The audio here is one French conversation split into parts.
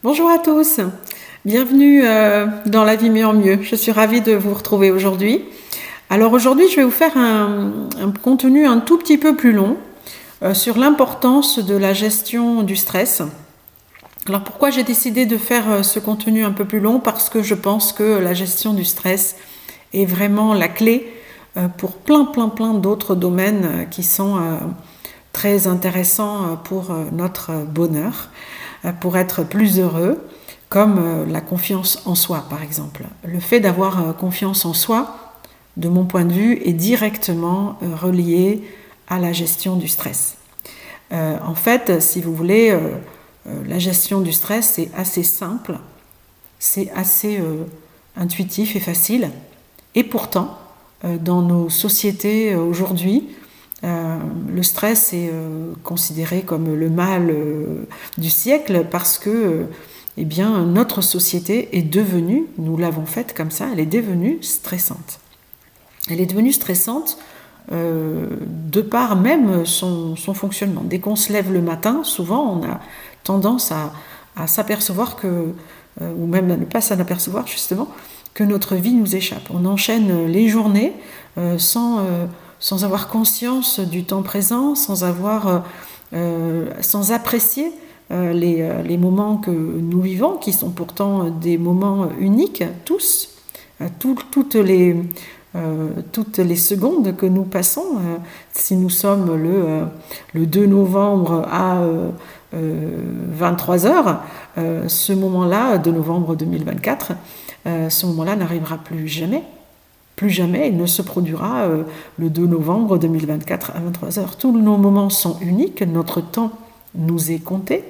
Bonjour à tous, bienvenue dans La vie mieux en mieux. Je suis ravie de vous retrouver aujourd'hui. Alors aujourd'hui, je vais vous faire un contenu un tout petit peu plus long sur l'importance de la gestion du stress. Alors pourquoi j'ai décidé de faire ce contenu un peu plus long? Parce que je pense que la gestion du stress est vraiment la clé pour plein d'autres domaines qui sont très intéressants pour notre bonheur, pour être plus heureux, comme la confiance en soi par exemple. Le fait d'avoir confiance en soi, de mon point de vue, est directement relié à la gestion du stress. En fait, si vous voulez, la gestion du stress, c'est assez simple, c'est assez intuitif et facile. Et pourtant, dans nos sociétés aujourd'hui, le stress est considéré comme le mal du siècle parce que eh bien, notre société est devenue, nous l'avons faite comme ça, elle est devenue stressante. Elle est devenue stressante de par même son fonctionnement. Dès qu'on se lève le matin, souvent on a tendance à s'apercevoir que, ou même à ne pas s'en apercevoir justement, que notre vie nous échappe. On enchaîne les journées sans avoir conscience du temps présent, sans apprécier les moments que nous vivons, qui sont pourtant des moments uniques, tous, toutes les secondes que nous passons. Si nous sommes le 2 novembre à 23h, ce moment-là, de novembre 2024, ce moment-là n'arrivera plus jamais. Plus jamais, il ne se produira le 2 novembre 2024 à 23h. Tous nos moments sont uniques, notre temps nous est compté,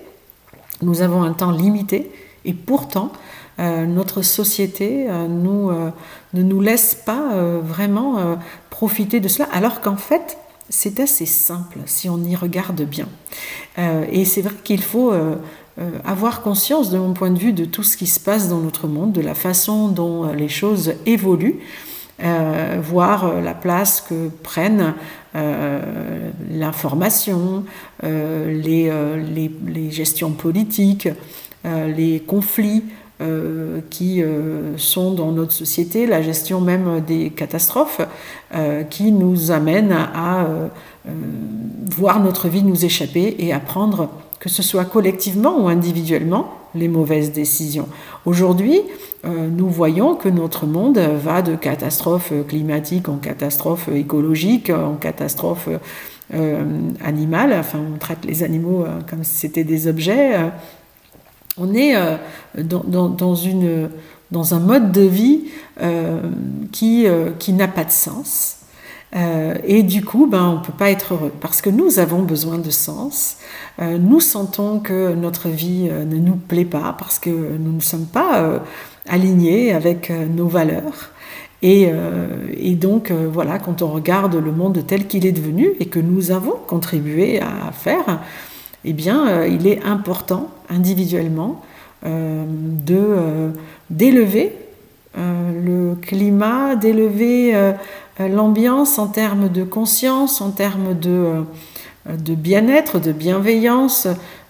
nous avons un temps limité, et pourtant, notre société ne nous laisse pas vraiment profiter de cela, alors qu'en fait, c'est assez simple si on y regarde bien. Et c'est vrai qu'il faut avoir conscience, de mon point de vue, de tout ce qui se passe dans notre monde, de la façon dont les choses évoluent, voir la place que prennent l'information, les gestions politiques, les conflits qui sont dans notre société, la gestion même des catastrophes qui nous amènent à voir notre vie nous échapper et à prendre, que ce soit collectivement ou individuellement, les mauvaises décisions. Aujourd'hui, nous voyons que notre monde va de catastrophe climatique en catastrophe écologique, en catastrophe animale. Enfin, on traite les animaux comme si c'était des objets. On est dans un mode de vie qui n'a pas de sens. Et du coup, on ne peut pas être heureux parce que nous avons besoin de sens. Nous sentons que notre vie ne nous plaît pas parce que nous ne sommes pas alignés avec nos valeurs. Et donc, voilà, quand on regarde le monde tel qu'il est devenu et que nous avons contribué à faire, eh bien, il est important, individuellement, d'élever le climat, d'élever l'ambiance en termes de conscience, en termes de bien-être, de bienveillance.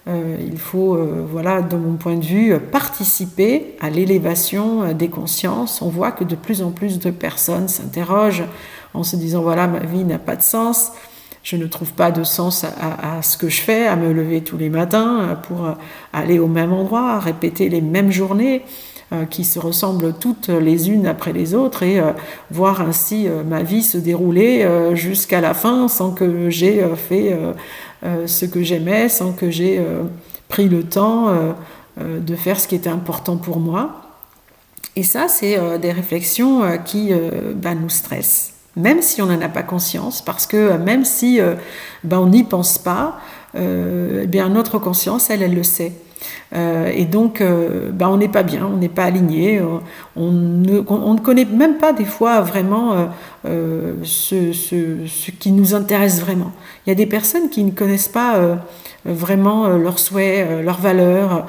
Il faut, de mon point de vue, participer à l'élévation des consciences. On voit que de plus en plus de personnes s'interrogent en se disant, voilà, ma vie n'a pas de sens. Je ne trouve pas de sens à ce que je fais, à me lever tous les matins pour aller au même endroit, à répéter les mêmes journées qui se ressemblent toutes les unes après les autres et voir ainsi ma vie se dérouler jusqu'à la fin sans que j'ai fait ce que j'aimais, sans que j'ai pris le temps de faire ce qui était important pour moi. Et ça, c'est des réflexions qui nous stressent. Même si on n'en a pas conscience, parce que même si on n'y pense pas, notre conscience, elle le sait. Et donc, on n'est pas bien, on n'est pas aligné, on ne connaît même pas des fois vraiment ce qui nous intéresse vraiment. Il y a des personnes qui ne connaissent pas vraiment leurs souhaits, leurs valeurs,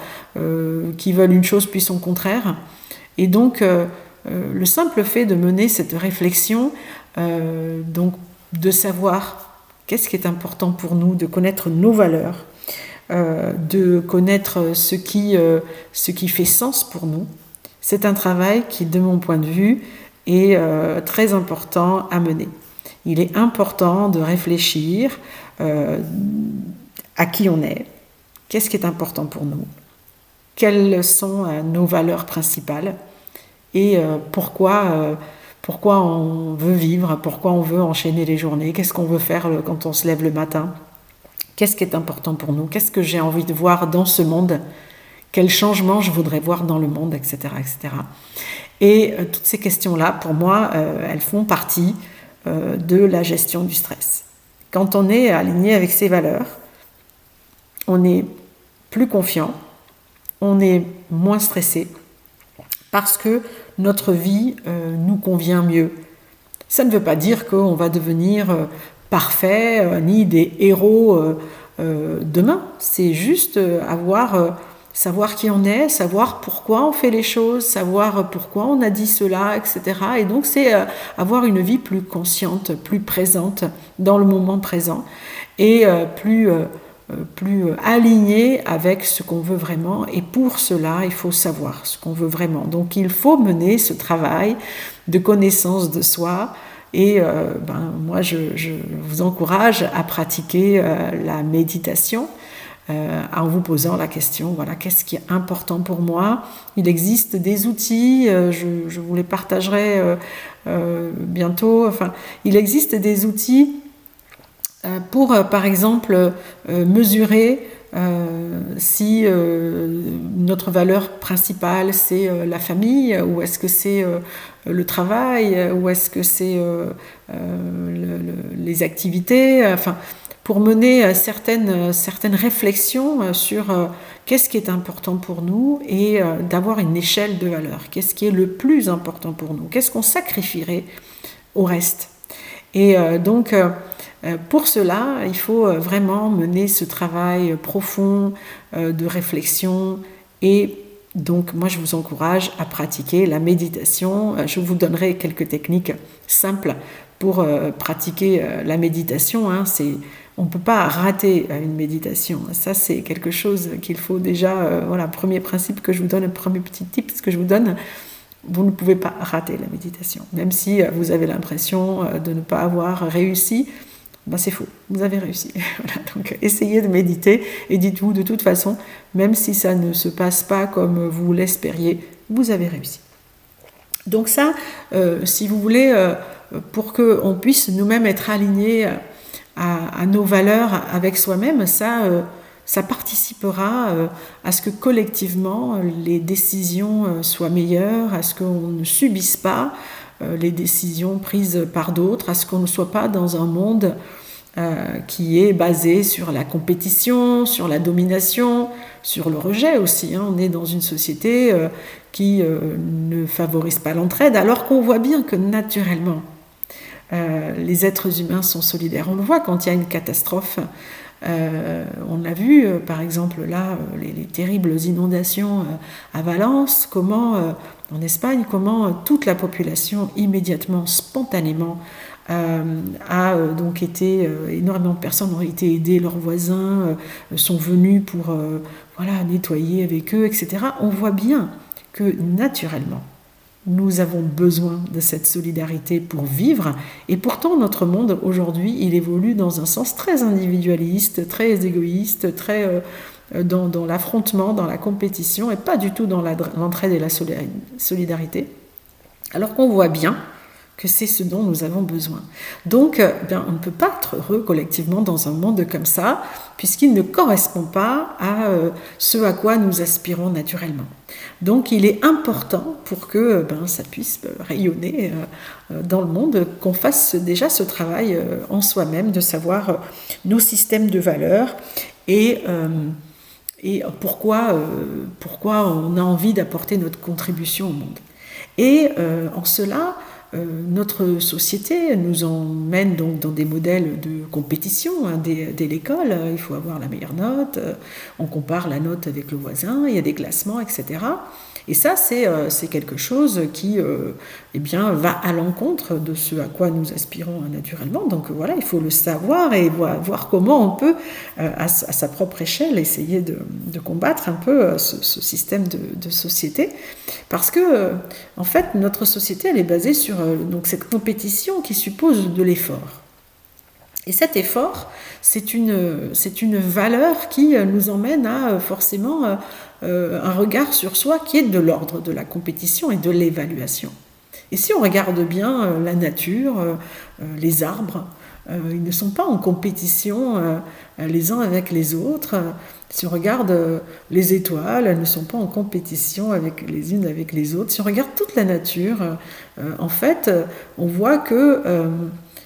qui veulent une chose puis son contraire. Et donc, le simple fait de mener cette réflexion, donc de savoir qu'est-ce qui est important pour nous, de connaître nos valeurs, de connaître ce qui fait sens pour nous. C'est un travail qui, de mon point de vue, est très important à mener. Il est important de réfléchir à qui on est, qu'est-ce qui est important pour nous, quelles sont nos valeurs principales et pourquoi on veut vivre, pourquoi on veut enchaîner les journées, qu'est-ce qu'on veut faire quand on se lève le matin, qu'est-ce qui est important pour nous, qu'est-ce que j'ai envie de voir dans ce monde, quel changement je voudrais voir dans le monde, etc. etc. Et toutes ces questions-là, pour moi, elles font partie de la gestion du stress. Quand on est aligné avec ses valeurs, on est plus confiant, on est moins stressé, parce que notre vie nous convient mieux. Ça ne veut pas dire qu'on va devenir parfait, ni des héros demain. C'est juste savoir qui on est, savoir pourquoi on fait les choses, savoir pourquoi on a dit cela, etc. Et donc c'est avoir une vie plus consciente, plus présente dans le moment présent et plus aligné avec ce qu'on veut vraiment. Et pour cela, il faut savoir ce qu'on veut vraiment. Donc il faut mener ce travail de connaissance de soi. Et moi, je vous encourage à pratiquer la méditation en vous posant la question, voilà, qu'est-ce qui est important pour moi? Il existe des outils, je vous les partagerai bientôt. Enfin, il existe des outils pour, par exemple, mesurer si notre valeur principale c'est la famille, ou est-ce que c'est le travail, ou est-ce que c'est les activités, enfin, pour mener certaines réflexions sur qu'est-ce qui est important pour nous et d'avoir une échelle de valeurs. Qu'est-ce qui est le plus important pour nous? Qu'est-ce qu'on sacrifierait au reste? Et donc, pour cela, il faut vraiment mener ce travail profond de réflexion. Et donc, moi, je vous encourage à pratiquer la méditation. Je vous donnerai quelques techniques simples pour pratiquer la méditation. On ne peut pas rater une méditation. Ça, c'est quelque chose qu'il faut déjà... voilà, premier principe que je vous donne, le premier petit tip que je vous donne, vous ne pouvez pas rater la méditation. Même si vous avez l'impression de ne pas avoir réussi, c'est faux, vous avez réussi. Voilà, donc essayez de méditer et dites-vous de toute façon, même si ça ne se passe pas comme vous l'espériez, vous avez réussi. Donc ça, si vous voulez, pour qu'on puisse nous-mêmes être alignés à nos valeurs avec soi-même, ça participera à ce que collectivement les décisions soient meilleures, à ce qu'on ne subisse pas les décisions prises par d'autres, à ce qu'on ne soit pas dans un monde qui est basé sur la compétition, sur la domination, sur le rejet aussi. On est dans une société qui ne favorise pas l'entraide, alors qu'on voit bien que naturellement, les êtres humains sont solidaires. On le voit quand il y a une catastrophe. On l'a vu, par exemple, là, les terribles inondations à Valence, en Espagne, comment toute la population, immédiatement, spontanément, donc énormément de personnes ont été aidées, leurs voisins sont venus pour nettoyer avec eux, etc. On voit bien que, naturellement, nous avons besoin de cette solidarité pour vivre, et pourtant notre monde aujourd'hui il évolue dans un sens très individualiste, très égoïste, très dans l'affrontement, dans la compétition, et pas du tout dans l'entraide et la solidarité, alors qu'on voit bien que c'est ce dont nous avons besoin. Donc, on ne peut pas être heureux collectivement dans un monde comme ça, puisqu'il ne correspond pas à ce à quoi nous aspirons naturellement. Donc, il est important pour que ça puisse rayonner dans le monde, qu'on fasse déjà ce travail en soi-même, de savoir nos systèmes de valeurs et pourquoi on a envie d'apporter notre contribution au monde. Et en cela, notre société nous emmène donc dans des modèles de compétition. Dès l'école, il faut avoir la meilleure note, on compare la note avec le voisin, il y a des classements, etc. Et ça, c'est quelque chose qui va à l'encontre de ce à quoi nous aspirons naturellement. Donc voilà, il faut le savoir et voir comment on peut, à sa propre échelle, essayer de combattre un peu ce système de société. Parce que, en fait, notre société, elle est basée sur donc cette compétition qui suppose de l'effort. Et cet effort, c'est une valeur qui nous emmène à forcément un regard sur soi qui est de l'ordre de la compétition et de l'évaluation. Et si on regarde bien la nature, les arbres, ils ne sont pas en compétition les uns avec les autres. Si on regarde les étoiles, elles ne sont pas en compétition les unes avec les autres. Si on regarde toute la nature, en fait, on voit que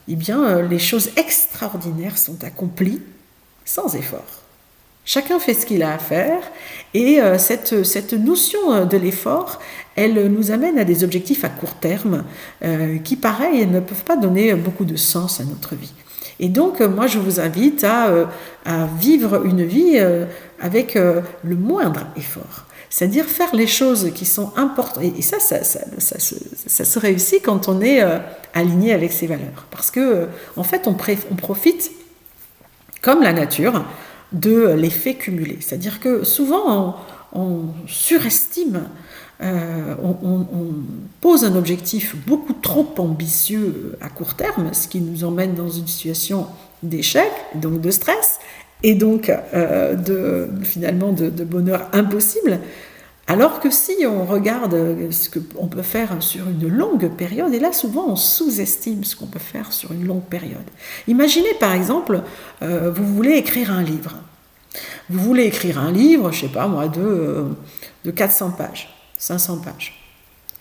les choses extraordinaires sont accomplies sans effort. Chacun fait ce qu'il a à faire et cette notion de l'effort, elle nous amène à des objectifs à court terme qui, pareil, ne peuvent pas donner beaucoup de sens à notre vie. Et donc, moi, je vous invite à vivre une vie avec le moindre effort. C'est-à-dire faire les choses qui sont importantes. Et ça se réussit quand on est aligné avec ses valeurs. Parce que, en fait, on profite, comme la nature, de l'effet cumulé. C'est-à-dire que souvent, on surestime, on pose un objectif beaucoup trop ambitieux à court terme, ce qui nous emmène dans une situation d'échec, donc de stress, et donc finalement de bonheur impossible. Alors que si on regarde ce qu'on peut faire sur une longue période, et là souvent on sous-estime ce qu'on peut faire sur une longue période. Imaginez par exemple, vous voulez écrire un livre. Vous voulez écrire un livre, je ne sais pas moi, de 400 pages, 500 pages,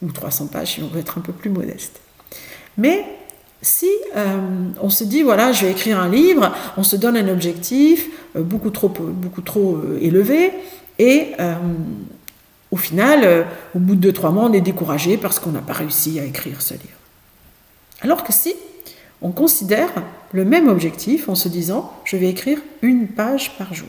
ou 300 pages si on veut être un peu plus modeste. Mais si on se dit, voilà, je vais écrire un livre, on se donne un objectif beaucoup trop élevé, et au final, au bout de 2-3 mois, on est découragé parce qu'on n'a pas réussi à écrire ce livre. Alors que si on considère le même objectif en se disant, je vais écrire 1 page par jour,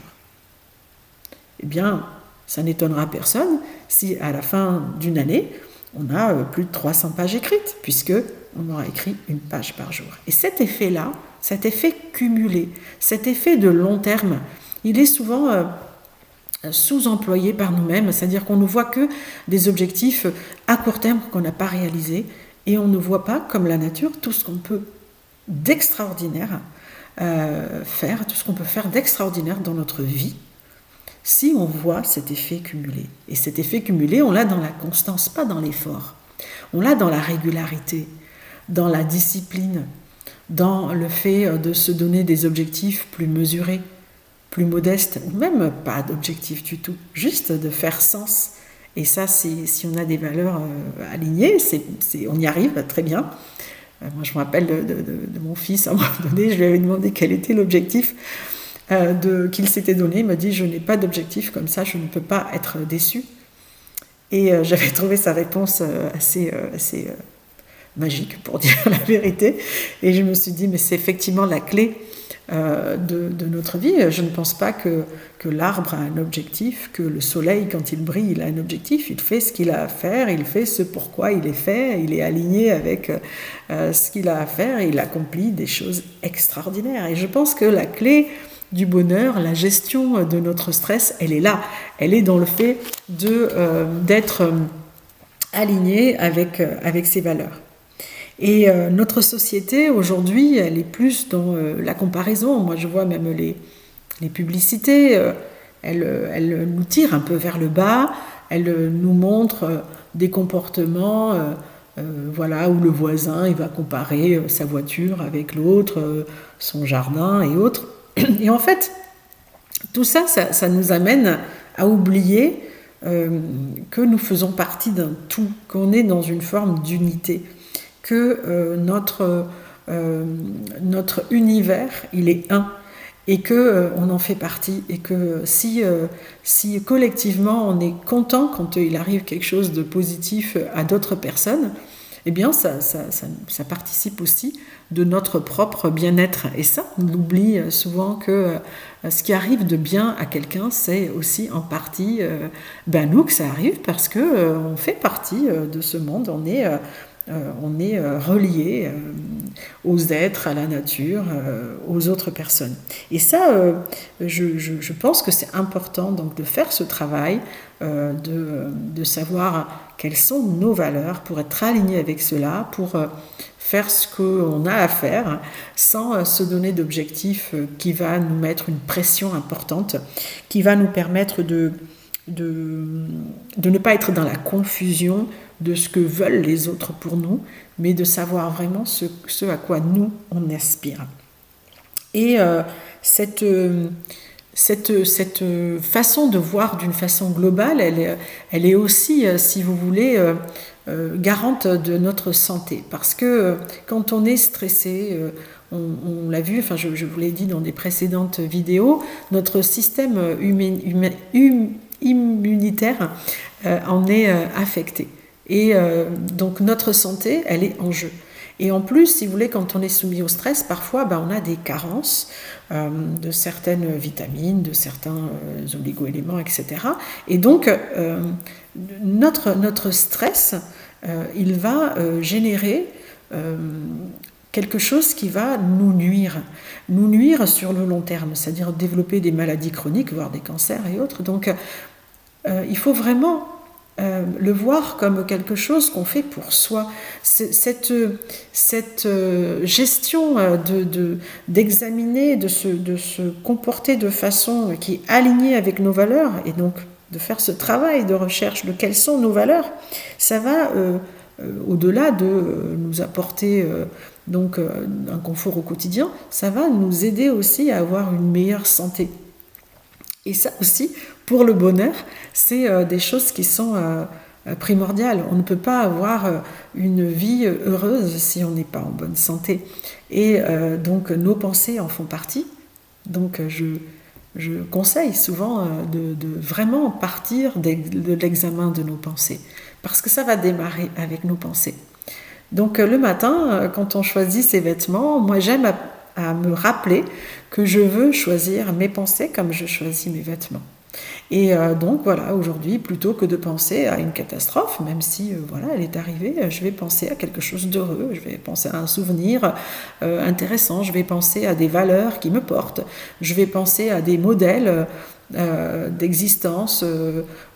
eh bien, ça n'étonnera personne si à la fin d'une année, on a plus de 300 pages écrites, puisque on aura écrit 1 page par jour. Et cet effet-là, cet effet cumulé, cet effet de long terme, il est souvent sous-employé par nous-mêmes, c'est-à-dire qu'on ne voit que des objectifs à court terme qu'on n'a pas réalisés, et on ne voit pas, comme la nature, tout ce qu'on peut d'extraordinaire faire, tout ce qu'on peut faire d'extraordinaire dans notre vie, si on voit cet effet cumulé. Et cet effet cumulé, on l'a dans la constance, pas dans l'effort. On l'a dans la régularité, dans la discipline, dans le fait de se donner des objectifs plus mesurés, plus modestes, ou même pas d'objectifs du tout, juste de faire sens. Et ça, si on a des valeurs alignées, on y arrive très bien. Moi, je me rappelle de mon fils, à un moment donné, je lui avais demandé quel était l'objectif qu'il s'était donné. Il m'a dit, je n'ai pas d'objectif comme ça, je ne peux pas être déçu. Et j'avais trouvé sa réponse assez magique, pour dire la vérité. Et je me suis dit, mais c'est effectivement la clé de notre vie. Je ne pense pas que l'arbre a un objectif, que le soleil, quand il brille, il a un objectif. Il fait ce qu'il a à faire, il fait ce pourquoi il est fait, il est aligné avec ce qu'il a à faire et il accomplit des choses extraordinaires. Et je pense que la clé du bonheur, la gestion de notre stress, elle est là. Elle est dans le fait d'être aligné avec ses valeurs. Et notre société, aujourd'hui, elle est plus dans la comparaison. Moi, je vois même les publicités, elles nous tirent un peu vers le bas, elles nous montrent des comportements où le voisin il va comparer sa voiture avec l'autre, son jardin et autres. Et en fait, tout ça nous amène à oublier que nous faisons partie d'un tout, qu'on est dans une forme d'unité, que notre univers, il est un, et qu'on en fait partie, et que si collectivement on est content quand il arrive quelque chose de positif à d'autres personnes, eh bien ça participe aussi de notre propre bien-être. Et ça, on oublie souvent que ce qui arrive de bien à quelqu'un, c'est aussi en partie nous que ça arrive, parce que on fait partie de ce monde, on est relié aux êtres, à la nature, aux autres personnes. Et ça, je pense que c'est important donc de faire ce travail, de savoir quelles sont nos valeurs pour être aligné avec cela, pour faire ce qu'on a à faire sans se donner d'objectifs qui va nous mettre une pression importante, qui va nous permettre de ne pas être dans la confusion de ce que veulent les autres pour nous, mais de savoir vraiment ce à quoi nous, on aspire. Et cette façon de voir d'une façon globale, elle est aussi, si vous voulez, garante de notre santé. Parce que quand on est stressé, on l'a vu, je vous l'ai dit dans des précédentes vidéos, notre système immunitaire en est affecté. Et donc notre santé, elle est en jeu. Et en plus, si vous voulez, quand on est soumis au stress, parfois on a des carences de certaines vitamines, de certains oligo-éléments, etc. Et donc notre stress, il va générer quelque chose qui va nous nuire sur le long terme, c'est-à-dire développer des maladies chroniques, voire des cancers et autres. Donc il faut vraiment le voir comme quelque chose qu'on fait pour soi. Cette gestion d'examiner, de se comporter de façon qui est alignée avec nos valeurs, et donc de faire ce travail de recherche de quelles sont nos valeurs, ça va au-delà de nous apporter un confort au quotidien, ça va nous aider aussi à avoir une meilleure santé. Et ça aussi, pour le bonheur, c'est des choses qui sont primordiales. On ne peut pas avoir une vie heureuse si on n'est pas en bonne santé. Et donc nos pensées en font partie. Donc je conseille souvent de vraiment partir de l'examen de nos pensées. Parce que ça va démarrer avec nos pensées. Donc le matin, quand on choisit ses vêtements, moi j'aime à me rappeler que je veux choisir mes pensées comme je choisis mes vêtements. Et donc voilà, aujourd'hui, plutôt que de penser à une catastrophe, même si elle est arrivée, je vais penser à quelque chose d'heureux, je vais penser à un souvenir intéressant, je vais penser à des valeurs qui me portent, je vais penser à des modèles d'existence,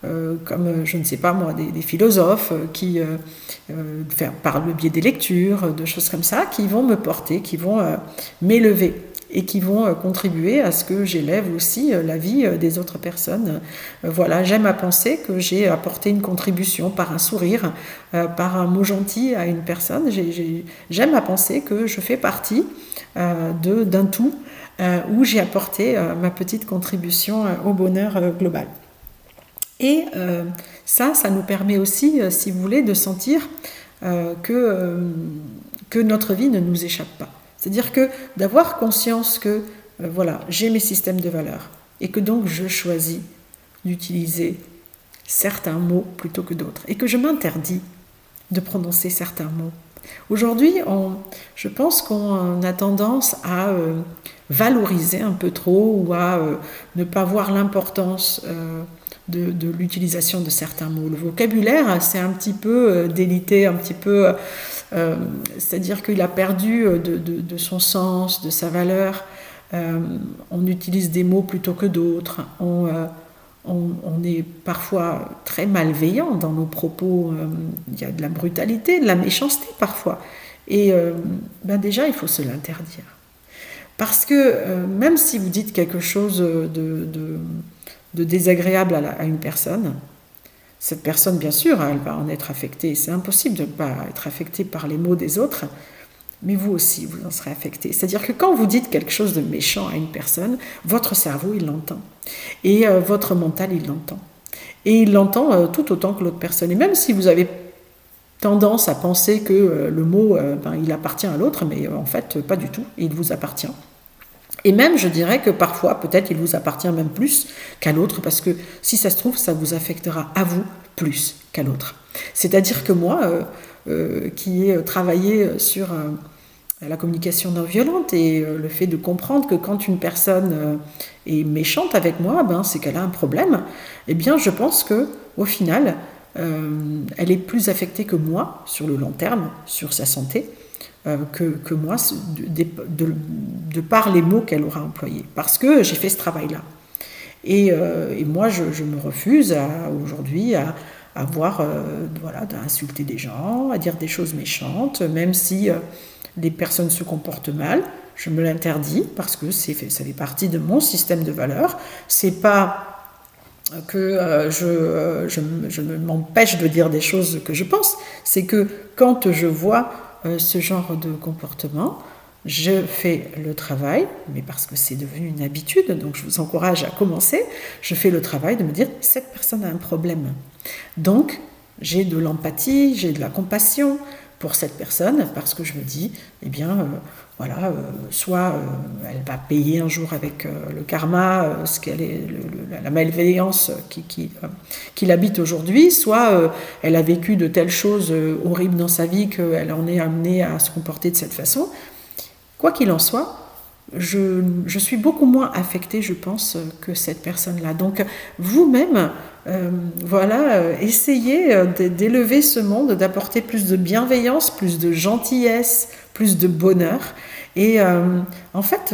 comme, je ne sais pas moi, des philosophes qui, par le biais des lectures, de choses comme ça, qui vont me porter, qui vont m'élever et qui vont contribuer à ce que j'élève aussi la vie des autres personnes. Voilà, j'aime à penser que j'ai apporté une contribution par un sourire, par un mot gentil à une personne. J'aime à penser que je fais partie d'un tout où j'ai apporté ma petite contribution au bonheur global. Et ça nous permet aussi, si vous voulez, de sentir que notre vie ne nous échappe pas. C'est-à-dire que d'avoir conscience que j'ai mes systèmes de valeurs et que donc je choisis d'utiliser certains mots plutôt que d'autres et que je m'interdis de prononcer certains mots. Aujourd'hui, je pense qu'on a tendance à valoriser un peu trop ou à ne pas voir l'importance de l'utilisation de certains mots. Le vocabulaire, c'est un petit peu délité, un petit peu... c'est-à-dire qu'il a perdu de son sens, de sa valeur. On utilise des mots plutôt que d'autres. On est parfois très malveillant dans nos propos. Il y a de la brutalité, de la méchanceté parfois. Et déjà, il faut se l'interdire. Parce que même si vous dites quelque chose de désagréable à une personne, cette personne, bien sûr, elle va en être affectée. C'est impossible de ne pas être affecté par les mots des autres, mais vous aussi, vous en serez affecté. C'est-à-dire que quand vous dites quelque chose de méchant à une personne, votre cerveau, il l'entend. Et votre mental, il l'entend. Et il l'entend tout autant que l'autre personne. Et même si vous avez tendance à penser que le mot, il appartient à l'autre, mais en fait, pas du tout, il vous appartient. Et même, je dirais que parfois, peut-être, il vous appartient même plus qu'à l'autre, parce que si ça se trouve, ça vous affectera à vous plus qu'à l'autre. C'est-à-dire que moi, qui ai travaillé sur la communication non violente et le fait de comprendre que quand une personne est méchante avec moi, c'est qu'elle a un problème, eh bien, je pense que au final, elle est plus affectée que moi sur le long terme, sur sa santé, que moi, de par les mots qu'elle aura employés. Parce que j'ai fait ce travail-là. Et moi, je me refuse aujourd'hui à insulter des gens, à dire des choses méchantes, même si les personnes se comportent mal. Je me l'interdis parce que ça fait partie de mon système de valeurs. C'est pas que je m'empêche de dire des choses que je pense, c'est que quand je vois ce genre de comportement, je fais le travail, mais parce que c'est devenu une habitude, donc je vous encourage à commencer, je fais le travail de me dire, cette personne a un problème. Donc, j'ai de l'empathie, j'ai de la compassion pour cette personne, parce que je me dis, soit elle va payer un jour avec le karma, la malveillance qui l'habite aujourd'hui, soit elle a vécu de telles choses horribles dans sa vie qu'elle en est amenée à se comporter de cette façon. Quoi qu'il en soit, je suis beaucoup moins affectée, je pense, que cette personne-là. Donc, vous-même, essayez d'élever ce monde, d'apporter plus de bienveillance, plus de gentillesse, plus de bonheur. Et en fait,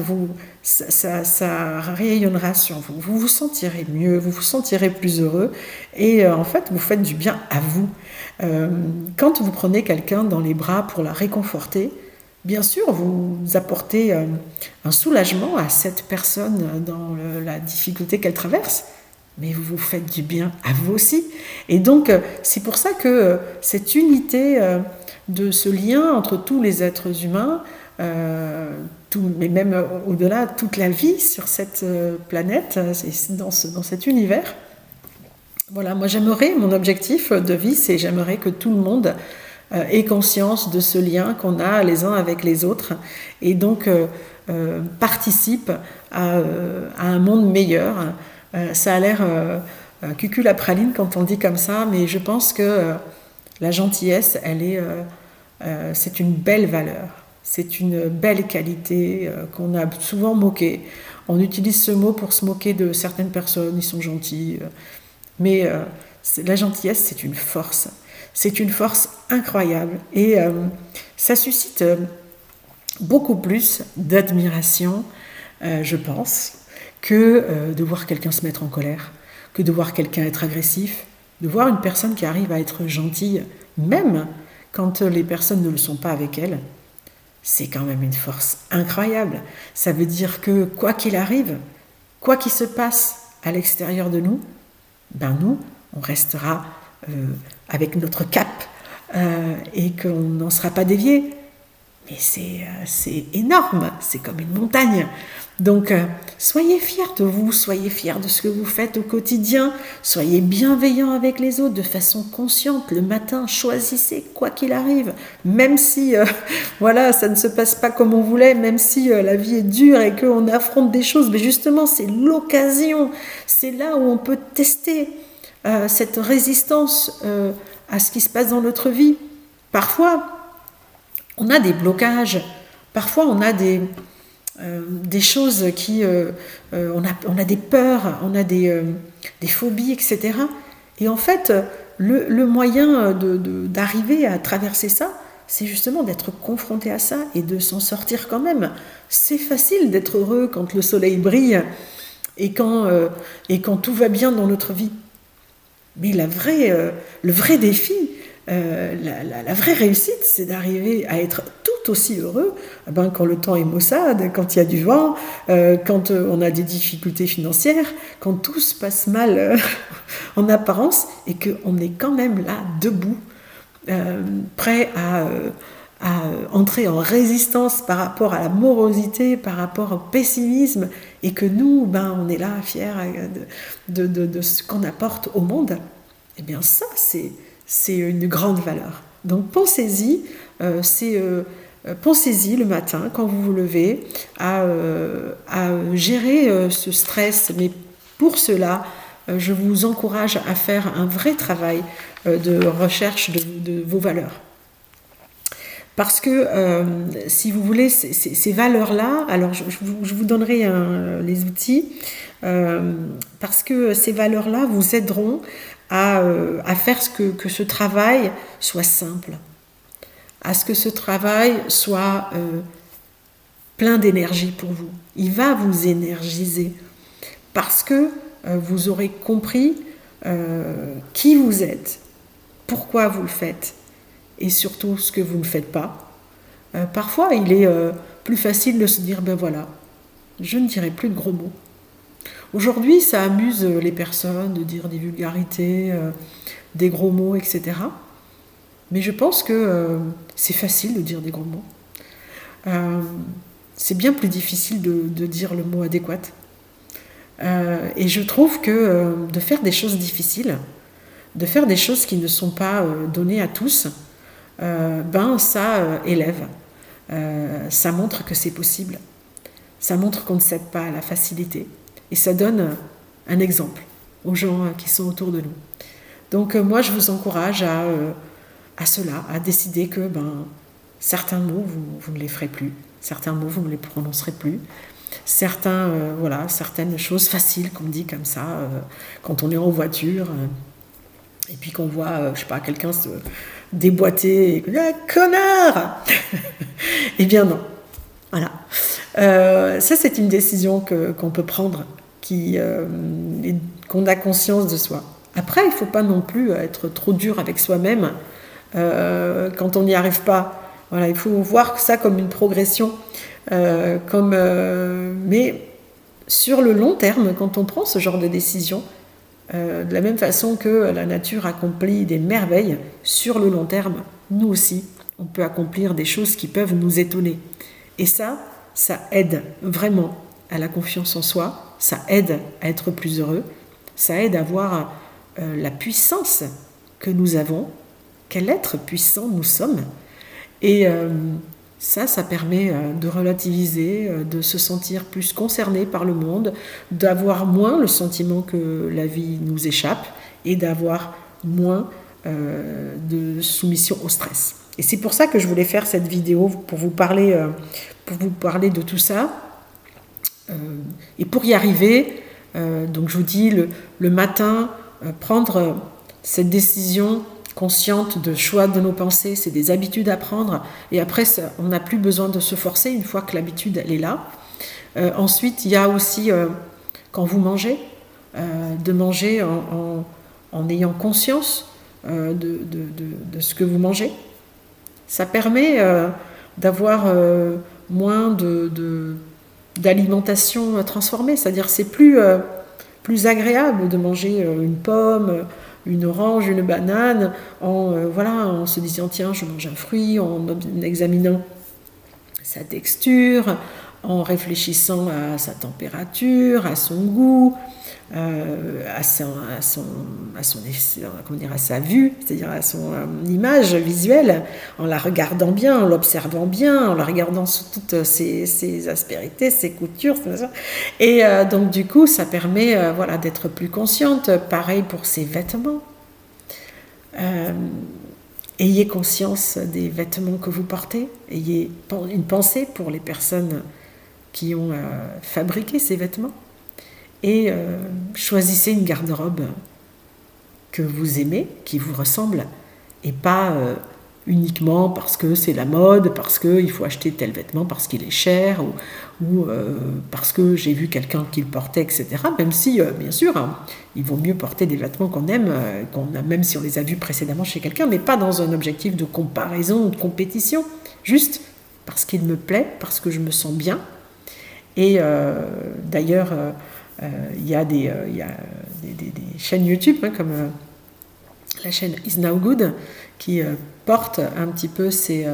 ça rayonnera sur vous. Vous vous sentirez mieux, vous vous sentirez plus heureux. Et en fait, vous faites du bien à vous. Quand vous prenez quelqu'un dans les bras pour la réconforter, bien sûr, vous apportez un soulagement à cette personne dans la difficulté qu'elle traverse, mais vous vous faites du bien à vous aussi. Et donc, c'est pour ça que cette unité de ce lien entre tous les êtres humains, mais même au-delà, toute la vie sur cette planète, dans cet univers, voilà, moi j'aimerais, mon objectif de vie, c'est j'aimerais que tout le monde ait conscience de ce lien qu'on a les uns avec les autres et donc participe à un monde meilleur. Ça a l'air cucul-à-praline quand on dit comme ça, mais je pense que la gentillesse, c'est une belle valeur, c'est une belle qualité qu'on a souvent moquée. On utilise ce mot pour se moquer de certaines personnes, ils sont gentils, mais la gentillesse, c'est une force. C'est une force incroyable et ça suscite beaucoup plus d'admiration, je pense, que de voir quelqu'un se mettre en colère, que de voir quelqu'un être agressif, de voir une personne qui arrive à être gentille, même quand les personnes ne le sont pas avec elle. C'est quand même une force incroyable. Ça veut dire que quoi qu'il arrive, quoi qu'il se passe à l'extérieur de nous, nous, on restera avec notre cap et qu'on n'en sera pas dévié. Mais c'est énorme, c'est comme une montagne. Donc, soyez fiers de vous, soyez fiers de ce que vous faites au quotidien, soyez bienveillants avec les autres de façon consciente. Le matin, choisissez quoi qu'il arrive, même si ça ne se passe pas comme on voulait, même si la vie est dure et qu'on affronte des choses. Mais justement, c'est l'occasion, c'est là où on peut tester cette résistance à ce qui se passe dans notre vie. Parfois, on a des blocages, parfois on a des choses qui... on a des peurs, on a des phobies, etc. Et en fait, le moyen d'arriver à traverser ça, c'est justement d'être confronté à ça et de s'en sortir quand même. C'est facile d'être heureux quand le soleil brille et quand tout va bien dans notre vie. Mais le vrai défi, la vraie réussite, c'est d'arriver à être tout aussi heureux quand le temps est maussade, quand il y a du vent, quand on a des difficultés financières, quand tout se passe mal en apparence et qu'on est quand même là, debout, prêt à entrer en résistance par rapport à la morosité, par rapport au pessimisme, et que nous, on est là, fiers de ce qu'on apporte au monde. Eh bien ça, c'est une grande valeur. Donc pensez-y, c'est pensez-y le matin quand vous vous levez à gérer ce stress. Mais pour cela, je vous encourage à faire un vrai travail de recherche de vos valeurs. Parce que, si vous voulez, ces valeurs-là, alors je vous donnerai les outils, parce que ces valeurs-là vous aideront à faire que ce travail soit simple, à ce que ce travail soit plein d'énergie pour vous. Il va vous énergiser, parce que vous aurez compris qui vous êtes, pourquoi vous le faites, et surtout ce que vous ne faites pas. Parfois, il est plus facile de se dire, ben voilà, je ne dirai plus de gros mots. Aujourd'hui, ça amuse les personnes de dire des vulgarités, des gros mots, etc. Mais je pense que c'est facile de dire des gros mots. C'est bien plus difficile de dire le mot adéquat. Et je trouve que de faire des choses difficiles, de faire des choses qui ne sont pas données à tous, ça élève, ça montre que c'est possible, ça montre qu'on ne cède pas à la facilité, et ça donne un exemple aux gens qui sont autour de nous. Donc moi je vous encourage à cela, à décider que certains mots vous ne les ferez plus, certains mots vous ne les prononcerez plus, certaines choses faciles qu'on dit comme ça quand on est en voiture et puis qu'on voit quelqu'un se déboîter et ah, connard. Eh bien non, voilà. Ça c'est une décision qu'on peut prendre, qu'on a conscience de soi. Après il ne faut pas non plus être trop dur avec soi-même quand on n'y arrive pas. Voilà, il faut voir ça comme une progression, mais sur le long terme, quand on prend ce genre de décision, de la même façon que la nature accomplit des merveilles, sur le long terme, nous aussi, on peut accomplir des choses qui peuvent nous étonner. Et ça aide vraiment à la confiance en soi, ça aide à être plus heureux, ça aide à voir la puissance que nous avons, quel être puissant nous sommes. Et ça permet de relativiser, de se sentir plus concerné par le monde, d'avoir moins le sentiment que la vie nous échappe et d'avoir moins de soumission au stress. Et c'est pour ça que je voulais faire cette vidéo, pour vous parler de tout ça. Et pour y arriver, donc je vous dis, le matin, prendre cette décision consciente de choix de nos pensées, c'est des habitudes à prendre, et après on n'a plus besoin de se forcer une fois que l'habitude elle est là. Ensuite il y a aussi quand vous mangez, de manger en ayant conscience de ce que vous mangez. Ça permet d'avoir moins d'alimentation transformée, c'est-à-dire c'est plus agréable de manger une pomme, une orange, une banane, en se disant tiens, je mange un fruit, en examinant sa texture, en réfléchissant à sa température, à son goût, à sa vue, c'est-à-dire à son image visuelle, en la regardant bien, en l'observant bien, en la regardant sous toutes ses aspérités, ses coutures, et donc du coup ça permet d'être plus consciente. Pareil pour ses vêtements. Ayez conscience des vêtements que vous portez, ayez une pensée pour les personnes qui ont fabriqué ces vêtements, et choisissez une garde-robe que vous aimez, qui vous ressemble, et pas uniquement parce que c'est la mode, parce qu'il faut acheter tel vêtement parce qu'il est cher, ou parce que j'ai vu quelqu'un qui le portait, etc. Même si, bien sûr, il vaut mieux porter des vêtements qu'on aime, même si on les a vus précédemment chez quelqu'un, mais pas dans un objectif de comparaison ou de compétition, juste parce qu'il me plaît, parce que je me sens bien. Et d'ailleurs, il y a des chaînes YouTube, comme la chaîne Is Now Good, qui porte un petit peu ces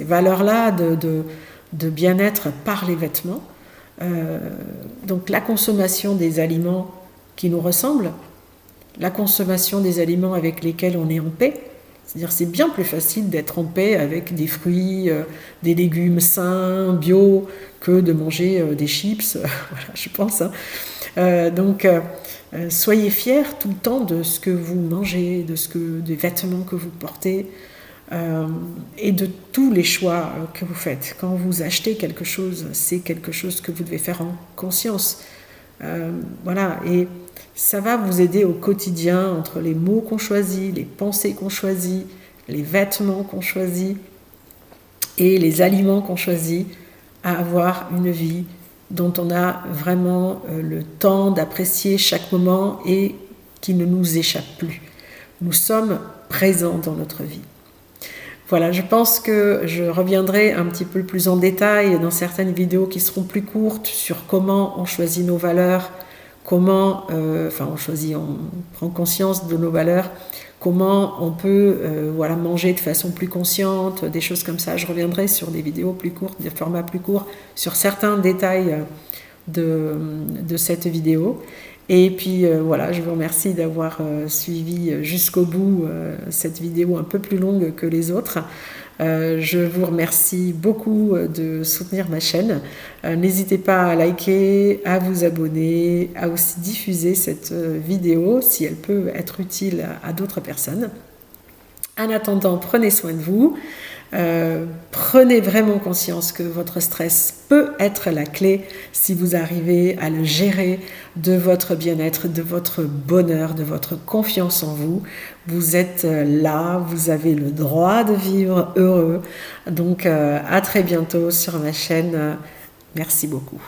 valeurs-là de bien-être par les vêtements. Donc la consommation des aliments qui nous ressemblent, la consommation des aliments avec lesquels on est en paix, C'est-à-dire c'est bien plus facile d'être en paix avec des fruits, des légumes sains, bio, que de manger des chips, voilà, je pense. Hein. Donc, soyez fiers tout le temps de ce que vous mangez, des vêtements que vous portez et de tous les choix que vous faites. Quand vous achetez quelque chose, c'est quelque chose que vous devez faire en conscience. Voilà, et ça va vous aider au quotidien entre les mots qu'on choisit, les pensées qu'on choisit, les vêtements qu'on choisit et les aliments qu'on choisit, à avoir une vie dont on a vraiment le temps d'apprécier chaque moment et qui ne nous échappe plus. Nous sommes présents dans notre vie. Voilà, je pense que je reviendrai un petit peu plus en détail dans certaines vidéos qui seront plus courtes sur comment on choisit nos valeurs, comment, on prend conscience de nos valeurs, comment on peut manger de façon plus consciente, des choses comme ça. Je reviendrai sur des vidéos plus courtes, des formats plus courts, sur certains détails de cette vidéo. Et puis je vous remercie d'avoir suivi jusqu'au bout cette vidéo un peu plus longue que les autres. Je vous remercie beaucoup de soutenir ma chaîne. N'hésitez pas à liker, à vous abonner, à aussi diffuser cette vidéo si elle peut être utile à d'autres personnes. En attendant, prenez soin de vous. Prenez vraiment conscience que votre stress peut être la clé si vous arrivez à le gérer de votre bien-être, de votre bonheur, de votre confiance en vous. Vous êtes là, vous avez le droit de vivre heureux. Donc à très bientôt sur ma chaîne. Merci beaucoup.